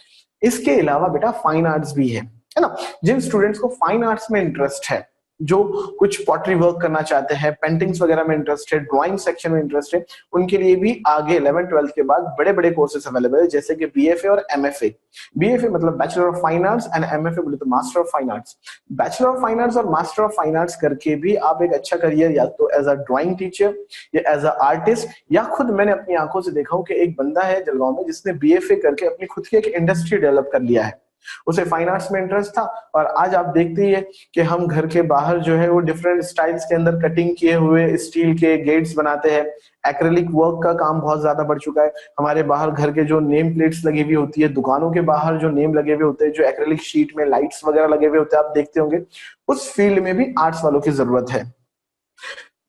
इसके अलावा बेटा फाइन आर्ट्स भी है ना। जिन स्टूडेंट्स को फाइन आर्ट्स में इंटरेस्ट है, जो कुछ पॉटरी वर्क करना चाहते हैं, पेंटिंग्स वगैरह में इंटरेस्ट है, ड्राइंग सेक्शन में इंटरेस्ट है, उनके लिए भी आगे 11th 12th के बाद बड़े बड़े कोर्सेस अवेलेबल है, जैसे कि बीएफए और एमएफए। बीएफए मतलब bachelor of fine arts and MFA बोले तो master of fine arts. Bachelor of fine arts और मास्टर ऑफ फाइन आर्ट्स करके भी आप एक अच्छा करियर या तो एज अ ड्राइंग टीचर या एज अ आर्टिस्ट, या खुद मैंने अपनी आंखों से देखा हूं कि एक बंदा है जलगांव में जिसने बीएफए करके अपनी खुद की एक इंडस्ट्री डेवलप कर लिया है। उसे फाइन आर्ट्स में इंटरेस्ट था, और आज आप देखते ही है कि हम घर के बाहर जो है वो डिफरेंट स्टाइल्स के अंदर कटिंग किए हुए स्टील के गेट्स बनाते हैं। एक्रेलिक वर्क का काम बहुत ज्यादा बढ़ चुका है। हमारे बाहर घर के जो नेम प्लेट्स लगी हुई होती है, दुकानों के बाहर जो नेम लगे हुए होते हैं, जो एक्रेलिक शीट में लाइट्स वगैरह लगे हुए होते हैं, आप देखते होंगे, उस फील्ड में भी आर्ट्स वालों की जरूरत है।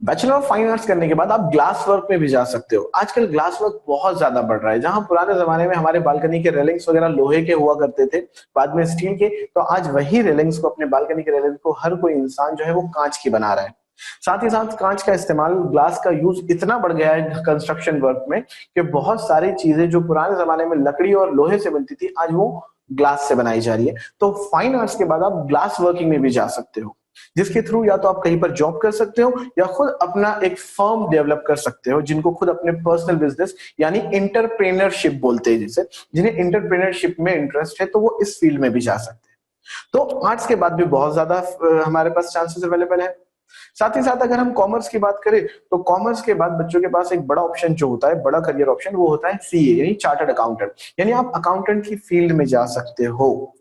बैचलर ऑफ फाइन आर्ट्स करने के बाद आप ग्लास वर्क में भी जा सकते हो। आजकल ग्लास वर्क बहुत ज्यादा बढ़ रहा है। जहां पुराने जमाने में हमारे बालकनी के रेलिंग्स वगैरह लोहे के हुआ करते थे, बाद में स्टील के, तो आज वही रेलिंग्स को, अपने बालकनी के रेलिंग्स को हर कोई इंसान जो है वो कांच की बना रहा है। साथ ही साथ कांच का इस्तेमाल, ग्लास का यूज इतना बढ़ गया है कंस्ट्रक्शन वर्क में कि बहुत सारी चीजें जो पुराने जमाने में लकड़ी और लोहे से बनती थी, आज वो ग्लास से बनाई जा रही है। तो फाइन आर्ट्स के बाद आप ग्लास वर्किंग में भी जा सकते हो, जिसके थ्रू या तो आप कहीं पर जॉब कर सकते हो या खुद अपना एक फर्म डेवलप कर सकते हो, जिनको खुद अपने पर्सनल बिजनेस यानी इंटरप्रेन्योरशिप बोलते हैं, जिसे, जिन्हें इंटरप्रेन्योरशिप में इंटरेस्ट है, तो वो इस फील्ड में भी जा सकते हैं। तो आर्ट्स के बाद भी बहुत ज्यादा हमारे पास चांसेस अवेलेबल है। साथ ही साथ अगर हम कॉमर्स की बात करें, तो कॉमर्स के बाद बच्चों के पास एक बड़ा ऑप्शन जो होता है, बड़ा करियर ऑप्शन, वो होता है सीए यानी चार्टर्ड अकाउंटेंट, यानी आप अकाउंटेंट की फील्ड में जा सकते हो।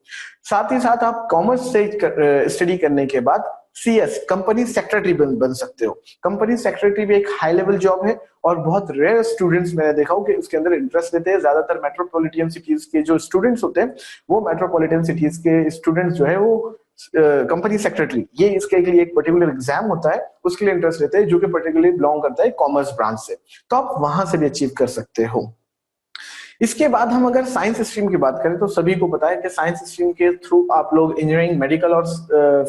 साथ ही साथ आप कॉमर्स से स्टडी करने के बाद सीएस कंपनी सेक्रेटरी बन सकते हो। कंपनी सेक्रेटरी भी एक हाई लेवल जॉब है, और बहुत रेयर स्टूडेंट्स मैंने देखा हूं कि उसके अंदर इंटरेस्ट लेते हैं। ज्यादातर मेट्रोपॉलिटन सिटीज के जो स्टूडेंट्स होते हैं, वो मेट्रोपॉलिटन सिटीज के स्टूडेंट्स जो है वो कंपनी सेक्रेटरी, ये इसके लिए एक पर्टिकुलर एग्जाम होता है, उसके लिए इंटरेस्ट लेते हैं, जो कि पर्टिकुलरली बिलोंग करता है कॉमर्स ब्रांच से। तो आप वहां से भी अचीव कर सकते हो। इसके बाद हम अगर साइंस स्ट्रीम की बात करें, तो सभी को पता है कि साइंस स्ट्रीम के थ्रू आप लोग इंजीनियरिंग, मेडिकल और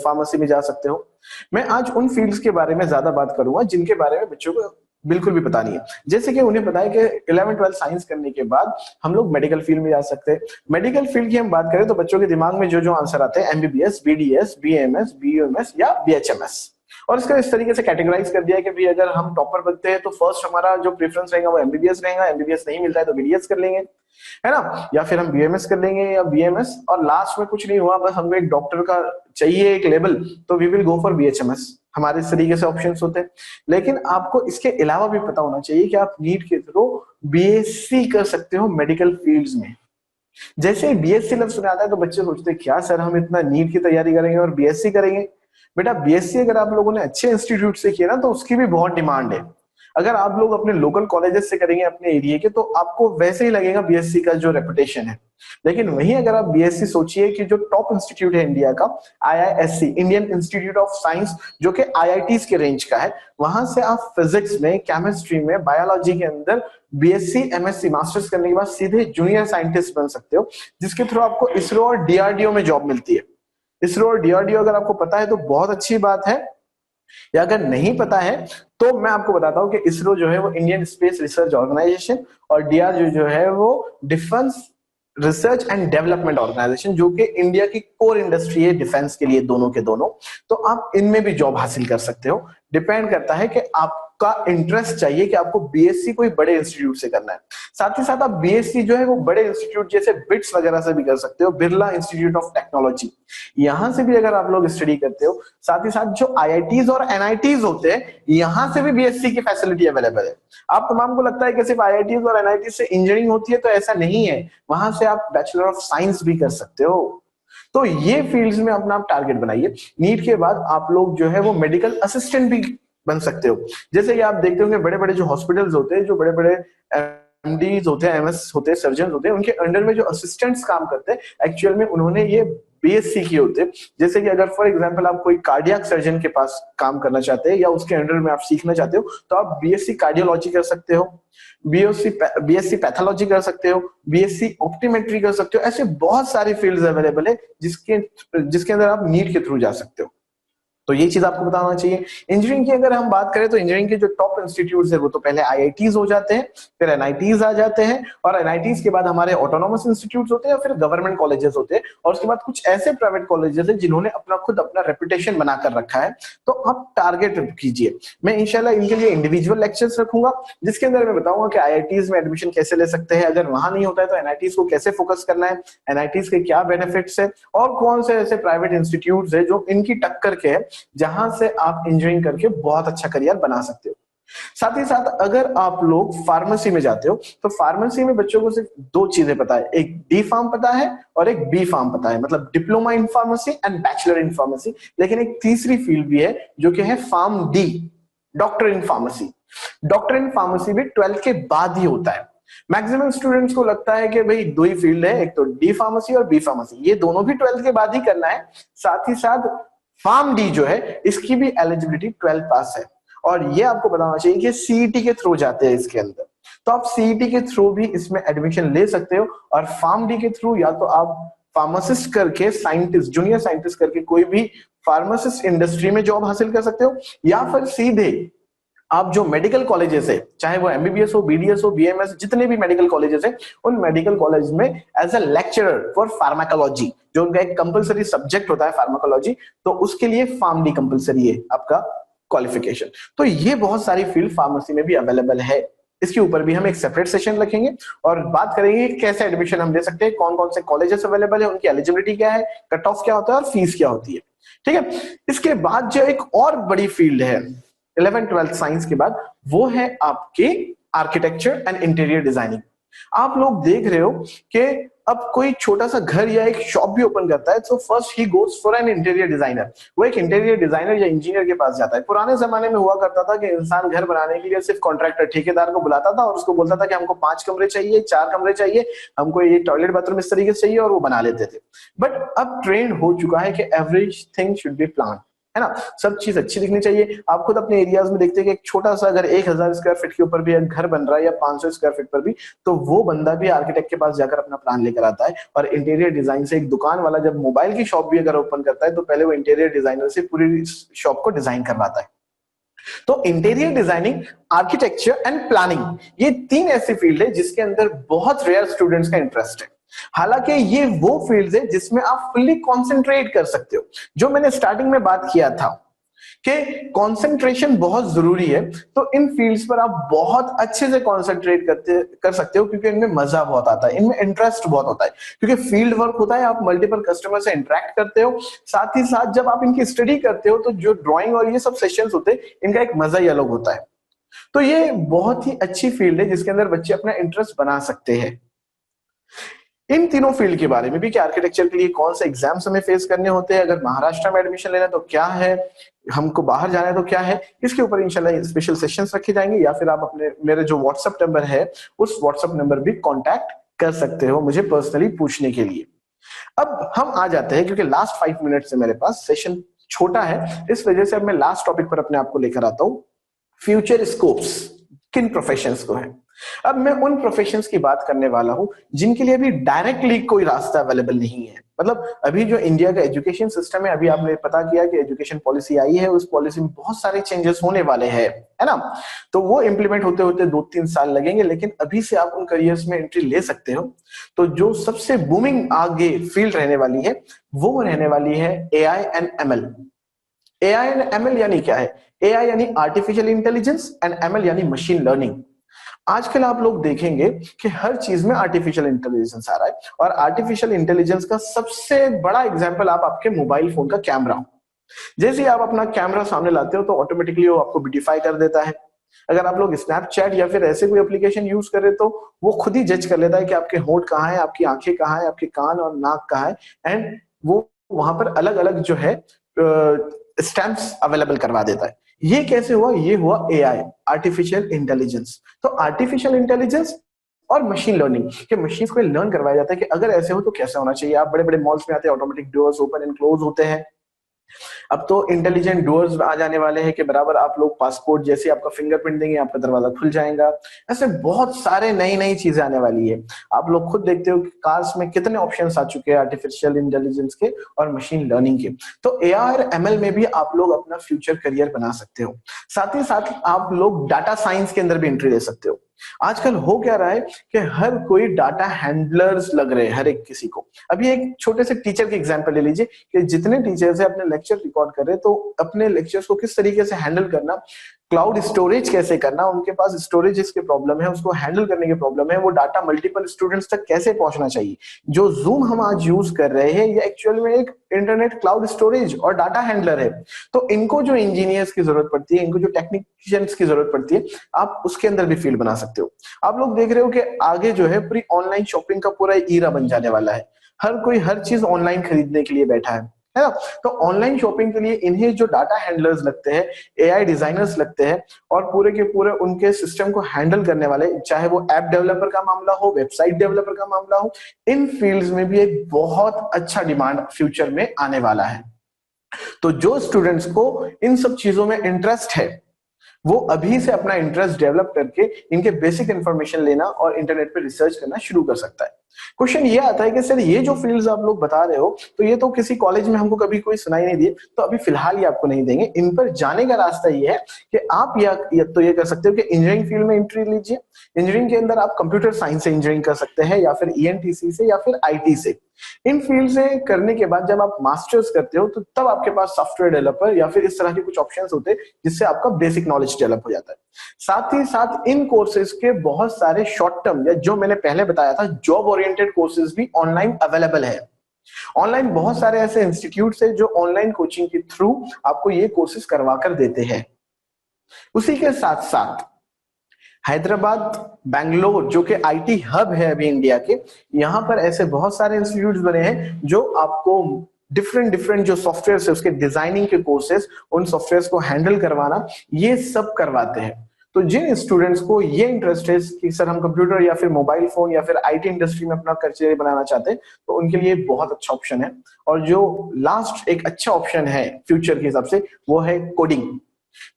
फार्मेसी में जा सकते हो। मैं आज उन फील्ड्स के बारे में ज्यादा बात करूंगा जिनके बारे में बच्चों को बिल्कुल भी पता नहीं है। जैसे कि उन्हें पता है कि 11th-12th साइंस करने के बाद हम लोग मेडिकल फील्ड में जा सकते हैं। मेडिकल फील्ड की हम बात करें तो बच्चों के दिमाग में जो जो आंसर आते हैं एमबीबीएस, बीडीएस, बीएमएस, बीयूएमएस या बीएचएमएस, और इसका इस तरीके से कैटेगराइज कर दिया है कि भाई अगर हम टॉपर बनते हैं तो फर्स्ट हमारा जो प्रेफरेंस रहेगा वो एमबीबीएस रहेगा, एमबीबीएस नहीं मिलता है तो बीडीएस कर लेंगे, है ना, या फिर हम बीएमएस कर लेंगे या बीएमएस, और लास्ट में कुछ नहीं हुआ बस हमको एक डॉक्टर का चाहिए एक लेवल, तो we will go for BHMS. हमारे इस तरीके से ऑप्शंस होते हैं। लेकिन आपको इसके अलावा भी पता होना चाहिए कि आप नीट के थ्रू बीएससी कर सकते हो मेडिकल फील्ड्स में। जैसे ही बीएससी लफ्ज सुना आता है तो बच्चे सोचते हैं क्या सर हम इतना नीट की तैयारी करेंगे और बीएससी करेंगे। बेटा बीएससी अगर आप लोगों ने अच्छे इंस्टीट्यूट से किया ना तो उसकी भी बहुत डिमांड है। अगर आप लोग अपने लोकल कॉलेजेस से करेंगे अपने एरिया के तो आपको वैसे ही लगेगा बीएससी का जो रेपुटेशन है। लेकिन वहीं अगर आप बीएससी सोचिए कि जो टॉप इंस्टीट्यूट है इंडिया का IISc, Indian institute of science, जो कि आईआईटीज के रेंज का है, वहां से आप फिजिक्स में, केमिस्ट्री में, बायोलॉजी के अंदर बीएससी एमएससी मास्टर्स करने के बाद सीधे जूनियर साइंटिस्ट बन सकते हो, जिसके थ्रू आपको इसरो और डीआरडीओ में जॉब मिलती है। इसरो और डीआरडीओ अगर आपको पता है तो बहुत अच्छी बात है, या अगर नहीं पता है तो मैं आपको बताता हूं कि इसरो जो है वो इंडियन स्पेस रिसर्च ऑर्गेनाइजेशन और डीआरडीओ जो है वो defence research and development organisation, जो कि इंडिया की कोर इंडस्ट्री है डिफेंस के लिए, दोनों के दोनों। तो आप इनमें भी जॉब हासिल कर सकते हो। डिपेंड करता है कि आपका इंटरेस्ट चाहिए कि आपको बीएससी कोई बड़े इंस्टीट्यूट से करना है। साथ ही साथ आप बीएससी जो है वो बड़े इंस्टीट्यूट जैसे बिट्स वगैरह से भी कर सकते हो, बिरला इंस्टीट्यूट ऑफ टेक्नोलॉजी, यहां से भी अगर आप लोग स्टडी करते हो। साथ ही साथ जो आईआईटीज और एनआईटीज होते हैं, यहां से भी बीएससी की फैसिलिटी अवेलेबल है। आप तमाम को लगता है कि सिर्फ आईआईटीज और एनआईटी से इंजीनियरिंग होती है, तो ऐसा नहीं है। वहां से आप बैचलर ऑफ साइंस भी कर सकते हो। तो ये फील्ड्स में अपना आप टारगेट बनाइए। नीट के बाद आप लोग जो है वो मेडिकल असिस्टेंट भी बन सकते हो। जैसे कि आप देखते होंगे बड़े बड़े जो हॉस्पिटल्स होते हैं, जो बड़े बड़े एमडीज होते हैं, एमएस होते हैं, सर्जन होते हैं, उनके अंडर में जो असिस्टेंट्स काम करते हैं, एक्चुअल में उन्होंने ये बीएससी किए होते हैं। जैसे कि अगर फॉर एग्जांपल आप कोई कार्डियक सर्जन के पास काम करना चाहते हैं या उसके अंडर में आप सीखना चाहते हो, तो आप बीएससी कार्डियोलॉजी कर सकते हो, बीएससी पैथोलॉजी कर सकते हो, बीएससी ऑप्टोमेट्री कर सकते हो। ऐसे बहुत सारे फील्ड्स अवेलेबल है जिसके अंदर आप नीट के थ्रू जा सकते हो। तो ये चीज आपको बताना चाहिए। इंजीनियरिंग की अगर हम बात करें तो इंजीनियरिंग के जो टॉप इंस्टीट्यूट्स है वो तो पहले आईआईटीज हो जाते हैं, फिर एनआईटीज आ जाते हैं, और एनआईटीज के बाद हमारे ऑटोनोमस इंस्टीट्यूट्स होते हैं, फिर गवर्नमेंट कॉलेजेस होते हैं, और उसके बाद कुछ ऐसे प्राइवेट कॉलेजेस हैं जिन्होंने अपना रेपुटेशन बनाकर रखा है। तो आप टारगेट कीजिए। मैं इंशाल्लाह इनके लिए इंडिविजुअल लेक्चर्स रखूंगा, जिसके अंदर मैं बताऊंगा कि आईआईटीज में एडमिशन कैसे ले सकते हैं, अगर वहां नहीं होता है तो एनआईटीज को कैसे फोकस करना है, एनआईटीज के क्या बेनिफिट्स है, और कौन से ऐसे प्राइवेट इंस्टीट्यूट्स है जो इनकी टक्कर के है, जहां से आप इंजीनियरिंग करके बहुत अच्छा करियर बना सकते हो। साथ ही साथ अगर आप लोग फार्मेसी में जाते हो तो फार्मेसी में बच्चों को सिर्फ दो चीजें पता है, एक डी फार्म पता है और एक बी फार्म पता है, मतलब diploma in pharmacy and bachelor in pharmacy. लेकिन एक तीसरी फील्ड भी है जो कि है pharm D, doctor in pharmacy. Doctor in pharmacy भी 12th के बाद ही होता है। मैक्सिमम स्टूडेंट्स को लगता है कि भाई दो ही फील्ड है, एक तो डी फार्मेसी और बी फार्मेसी, ये दोनों भी 12th के बाद ही करना है। साथ ही साथ फार्म डी जो है इसकी भी एलिजिबिलिटी 12th पास है, और ये आपको बताना चाहिए कि सीईटी के थ्रू जाते हैं इसके अंदर। तो आप सीईटी के थ्रू भी इसमें एडमिशन ले सकते हो, और फार्म डी के थ्रू या तो आप फार्मासिस्ट करके साइंटिस्ट, जूनियर साइंटिस्ट करके कोई भी फार्मासिस्ट इंडस्ट्री में जॉब हासिल कर सकते हो, या फिर सीधे आप जो मेडिकल कॉलेजेस है, चाहे वो एमबीबीएस हो, बीडीएस हो, बीएमएस, जितने भी मेडिकल कॉलेजेस है, उन मेडिकल कॉलेज में as a lecturer for pharmacology, जो उनका एक कंपलसरी सब्जेक्ट होता है फार्माकोलॉजी, तो उसके लिए फार्म डी कंपलसरी है आपका क्वालिफिकेशन। तो ये बहुत सारी फील्ड फार्मेसी में भी अवेलेबल है। इसके ऊपर भी हम एक सेपरेट सेशन रखेंगे और बात करेंगे कैसे एडमिशन हम ले सकते हैं, कौन कौन से कॉलेजेस अवेलेबल है, उनकी एलिजिबिलिटी क्या है, कट ऑफ क्या होता है और फीस क्या होती है। ठीक है। इसके बाद जो एक और बड़ी फील्ड है 11th-12th साइंस के बाद, वो है आपके आर्किटेक्चर एंड इंटीरियर डिजाइनिंग। आप लोग देख रहे हो कि अब कोई छोटा सा घर या एक शॉप भी ओपन करता है तो first he goes for an interior designer. वो एक इंटीरियर डिजाइनर या इंजीनियर के पास जाता है। पुराने जमाने में हुआ करता था कि इंसान घर बनाने के लिए सिर्फ कॉन्ट्रैक्टर, ठेकेदार को बुलाता था और उसको बोलता था कि हमको 5 कमरे चाहिए, 4 कमरे चाहिए, हमको ये टॉयलेट बाथरूम इस तरीके से चाहिए, और वो बना लेते थे। बट अब ट्रेंड हो चुका है कि average thing should be plan, है ना, सब चीज अच्छी दिखनी चाहिए। आप खुद अपने एरियाज में देखते हैं कि एक छोटा सा अगर 1000 स्क्वायर फीट के ऊपर भी एक घर बन रहा है या 500 स्क्वायर फीट पर भी, तो वो बंदा भी आर्किटेक्ट के पास जाकर अपना प्लान लेकर आता है। और इंटीरियर डिजाइन से एक दुकान वाला जब मोबाइल की शॉप भी अगर ओपन करता है तो पहले वो इंटीरियर डिजाइनर से पूरी शॉप को डिजाइन करवाता है। तो interior designing, architecture and planning, ये तीन ऐसी फील्ड है जिसके अंदर बहुत रेयर स्टूडेंट्स का इंटरेस्ट है। हालांकि ये वो फील्ड है जिसमें आप फुल्ली कॉन्सेंट्रेट कर सकते हो। जो मैंने स्टार्टिंग में बात किया था कि कंसंट्रेशन बहुत जरूरी है, तो इन फील्ड्स पर आप बहुत अच्छे से कंसंट्रेट कर सकते हो, क्योंकि इनमें मजा बहुत आता है, इनमें इंटरेस्ट बहुत होता है, क्योंकि फील्ड वर्क होता है, आप मल्टीपल कस्टमर से इंटरेक्ट करते हो। साथ ही साथ जब आप इनकी स्टडी करते हो तो जो ड्राइंग और ये सब सेशंस होते हैं, इनका एक मजा ही अलग होता है। तो ये बहुत ही अच्छी फील्ड है जिसके अंदर बच्चे अपना इंटरेस्ट बना सकते हैं। इन तीनों फील्ड के बारे में भी कि आर्किटेक्चर के लिए कौन से एग्जाम्स हमें फेस करने होते हैं, अगर महाराष्ट्र में एडमिशन लेना है तो क्या है, हमको बाहर जाना है तो क्या है, इसके ऊपर इंशाल्लाह स्पेशल सेशंस रखे जाएंगे, या फिर आप अपने मेरे जो व्हाट्सएप नंबर है उस व्हाट्सएप नंबर भी कांटेक्ट कर सकते हो मुझे पर्सनली पूछने के लिए। अब हम आ जाते हैं, क्योंकि लास्ट 5 मिनट से मेरे पास सेशन छोटा है, इस वजह से अब मैं लास्ट टॉपिक पर अपने आप को लेकर आता हूं। फ्यूचर स्कोप्स किन प्रोफेशंस को है। अब मैं उन प्रोफेशंस की बात करने वाला हूं जिनके लिए अभी डायरेक्टली कोई रास्ता अवेलेबल नहीं है। मतलब अभी जो इंडिया का एजुकेशन सिस्टम है, अभी आपने पता किया कि एजुकेशन पॉलिसी आई है, उस पॉलिसी में बहुत सारे चेंजेस होने वाले हैं, है ना। तो वो इंप्लीमेंट होते होते 2-3 साल लगेंगे, लेकिन अभी से आप उन करियर्स में एंट्री ले सकते हो। तो जो सबसे बूमिंग आगे फील्ड रहने वाली है वो रहने वाली है AI and ML. AI and ML यानी क्या है? एआई यानी आर्टिफिशियल इंटेलिजेंस एंड एमएल यानी मशीन लर्निंग। आजकल आप लोग देखेंगे कि हर चीज में आर्टिफिशियल इंटेलिजेंस आ रहा है, और आर्टिफिशियल इंटेलिजेंस का सबसे बड़ा एग्जांपल आप आपके मोबाइल फोन का कैमरा। जैसे ही आप अपना कैमरा सामने लाते हो तो ऑटोमेटिकली वो आपको ब्यूटीफाई कर देता है। अगर आप लोग स्नैपचैट या फिर ऐसे कोई एप्लीकेशन यूज कर रहे तो वो खुद ही जज कर लेता है कि आपके होंठ कहाँ है, आपकी आंखें कहाँ है, आपके कान और नाक कहाँ है, एंड वो वहां पर अलग अलग जो है स्टैंप्स अवेलेबल करवा देता है। ये कैसे हुआ? ये हुआ एआई, आर्टिफिशियल इंटेलिजेंस। तो आर्टिफिशियल इंटेलिजेंस और मशीन लर्निंग के मशीन को लर्न करवाया जाता है कि अगर ऐसे हो तो कैसा होना चाहिए। आप बड़े बड़े मॉल्स में आते हैं, automatic doors open and close होते हैं। अब तो इंटेलिजेंट डोर्स आ जाने वाले हैं कि बराबर आप लोग पासपोर्ट जैसे आपका फिंगरप्रिंट देंगे, आपका दरवाजा खुल जाएगा। ऐसे बहुत सारे नई नई चीजें आने वाली है। आप लोग खुद देखते हो कि कार्स में कितने ऑप्शंस आ चुके हैं आर्टिफिशियल इंटेलिजेंस के और मशीन लर्निंग के। तो एआई और एमएल में भी आप लोग अपना फ्यूचर करियर बना सकते हो। साथ ही साथ आप लोग डाटा साइंस के अंदर भी एंट्री ले सकते हो। आजकल हो क्या रहा है कि हर कोई डाटा हैंडलर्स लग रहे हैं, हर एक किसी को। अभी एक छोटे से टीचर के एग्जांपल ले लीजिए कि जितने टीचर्स है अपने लेक्चर रिकॉर्ड कर रहे हैं, तो अपने लेक्चर्स को किस तरीके से हैंडल करना, क्लाउड स्टोरेज कैसे करना, उनके पास स्टोरेज की प्रॉब्लम है, उसको हैंडल करने की प्रॉब्लम है, वो डाटा मल्टीपल स्टूडेंट्स तक कैसे पहुंचना चाहिए। जो जूम हम आज यूज कर रहे हैं ये एक्चुअल में एक इंटरनेट क्लाउड स्टोरेज और डाटा हैंडलर है। तो इनको जो इंजीनियर्स की जरूरत पड़ती है, इनको जो टेक्नीशियंस की जरूरत पड़ती है, आप उसके अंदर भी फील्ड बना सकते हो। आप लोग देख रहे हो कि आगे जो है पूरी ऑनलाइन शॉपिंग का पूरा ईरा बन जाने वाला है। हर कोई हर चीज ऑनलाइन खरीदने के लिए बैठा है ना। तो ऑनलाइन शॉपिंग के लिए इन्हें जो डाटा हैंडलर्स लगते हैं, एआई डिजाइनर्स लगते हैं, और पूरे के पूरे उनके सिस्टम को हैंडल करने वाले, चाहे वो ऐप डेवलपर का मामला हो, वेबसाइट डेवलपर का मामला हो, इन फील्ड्स में भी एक बहुत अच्छा डिमांड फ्यूचर में आने वाला है। तो जो स्टूडेंट्स को इन सब चीजों में इंटरेस्ट है वो अभी से अपना इंटरेस्ट डेवलप करके इनके बेसिक इंफॉर्मेशन लेना और इंटरनेट पे रिसर्च करना शुरू कर सकता है। क्वेश्चन ये आता है कि सर ये जो फील्ड्स आप लोग बता रहे हो तो ये तो किसी कॉलेज में हमको कभी कोई सुनाई नहीं दी, तो अभी फिलहाल ये आपको नहीं देंगे। इन पर जाने का रास्ता ये है कि आप या तो ये कर सकते हो कि इंजीनियरिंग फील्ड में एंट्री लीजिए। इंजीनियरिंग के अंदर आप कंप्यूटर साइंस से इंजीनियरिंग कर सकते हैं, या फिर ईएनटीसी से, या फिर आईटी से। इन फील्ड से करने के बाद जब आप मास्टर्स करते हो तो तब आपके पास सॉफ्टवेयर डेवलपर या फिर इस तरह के कुछ ऑप्शंस होते हैं जिससे आपका बेसिक नॉलेज डेवलप हो जाता है। साथ ही साथ इन कोर्सेज के बहुत सारे शॉर्ट टर्म या जो मैंने पहले बताया था जॉब ओरिएंटेड कोर्सेज भी ऑनलाइन अवेलेबल है। ऑनलाइन बहुत सारे ऐसे इंस्टीट्यूट है जो ऑनलाइन कोचिंग के थ्रू आपको ये कोर्सेज करवा कर देते हैं। उसी के साथ साथ हैदराबाद, बैंगलोर जो कि आईटी हब है अभी इंडिया के, यहाँ पर ऐसे बहुत सारे इंस्टीट्यूट्स बने हैं जो आपको डिफरेंट डिफरेंट जो सॉफ्टवेयर है उसके डिजाइनिंग के कोर्सेज, उन सॉफ्टवेयर को हैंडल करवाना, ये सब करवाते हैं। तो जिन स्टूडेंट्स को ये इंटरेस्ट है कि सर हम कंप्यूटर या फिर मोबाइल फोन या फिर आईटी इंडस्ट्री में अपना करियर बनाना चाहते हैं, तो उनके लिए बहुत अच्छा ऑप्शन है। और जो लास्ट एक अच्छा ऑप्शन है फ्यूचर के हिसाब से वो है कोडिंग।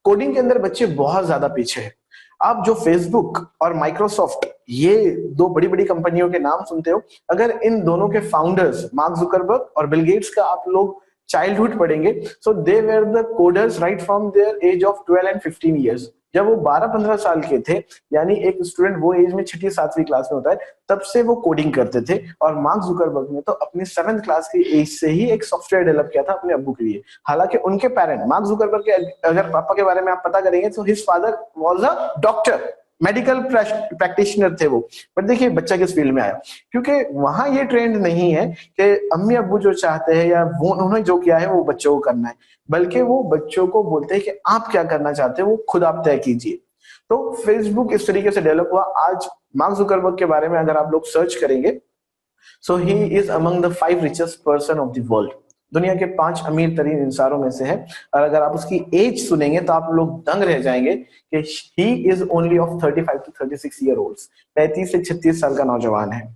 कोडिंग के अंदर बच्चे बहुत ज्यादा पीछे हैं। आप जो फेसबुक और माइक्रोसॉफ्ट ये दो बड़ी बड़ी कंपनियों के नाम सुनते हो, अगर इन दोनों के फाउंडर्स मार्क जुकरबर्ग और बिल गेट्स का आप लोग चाइल्डहुड पढ़ेंगे, so they were the coders right from their age of 12 and 15 years. जब वो 12-15 साल के थे, यानी एक स्टूडेंट वो एज में 6ठी-7वीं क्लास में होता है, तब से वो कोडिंग करते थे। और मार्क जुकरबर्ग ने तो अपनी 7th क्लास की एज से ही एक सॉफ्टवेयर डेवलप किया था अपने अब्बू के लिए। हालांकि उनके पेरेंट, मार्क जुकरबर्ग के अगर पापा के बारे में आप पता करेंगे तो his father was a doctor, medical practitioner थे वो। पर देखिए बच्चा किस फील्ड में आया, क्योंकि वहां ये ट्रेंड नहीं है कि अम्मी अब्बू जो चाहते हैं या वो उन्होंने जो किया है वो बच्चों को करना है, बल्कि वो बच्चों को बोलते हैं कि आप क्या करना चाहते हैं वो खुद आप तय कीजिए। तो फेसबुक इस तरीके से डेवलप हुआ। आज मार्क जुकरबर्ग के बारे में अगर आप लोग सर्च करेंगे, so he is among the 5 richest person of the world. दुनिया के 5 अमीर तरीन इंसानों में से है। और अगर आप उसकी एज सुनेंगे तो आप लोग दंग रह जाएंगे कि he is only of 35 to 36 year old, 35 से 36 साल का नौजवान है।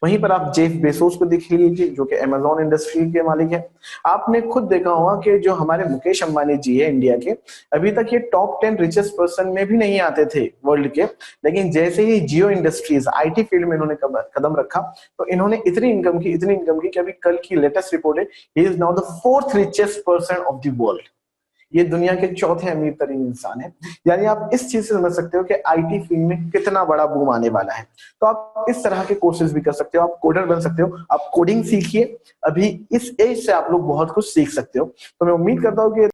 वहीं पर आप जेफ बेसोस को देख लीजिए, जो कि अमेजॉन इंडस्ट्री के मालिक है। आपने खुद देखा होगा कि जो हमारे मुकेश अंबानी जी है इंडिया के, अभी तक ये टॉप 10 रिचेस्ट पर्सन में भी नहीं आते थे वर्ल्ड के, लेकिन जैसे ही जियो इंडस्ट्रीज आईटी फील्ड में इन्होंने कदम रखा, तो इन्होंने इतनी इनकम की कि अभी कल की लेटेस्ट रिपोर्ट है, he is now the 4th richest person of the world. ये दुनिया के चौथे अमीर तरीन इंसान है। यानी आप इस चीज से समझ सकते हो कि आईटी फील्ड में कितना बड़ा बूम आने वाला है। तो आप इस तरह के कोर्सेज भी कर सकते हो, आप कोडर बन सकते हो, आप कोडिंग सीखिए। अभी इस एज से आप लोग बहुत कुछ सीख सकते हो। तो मैं उम्मीद करता हूँ कि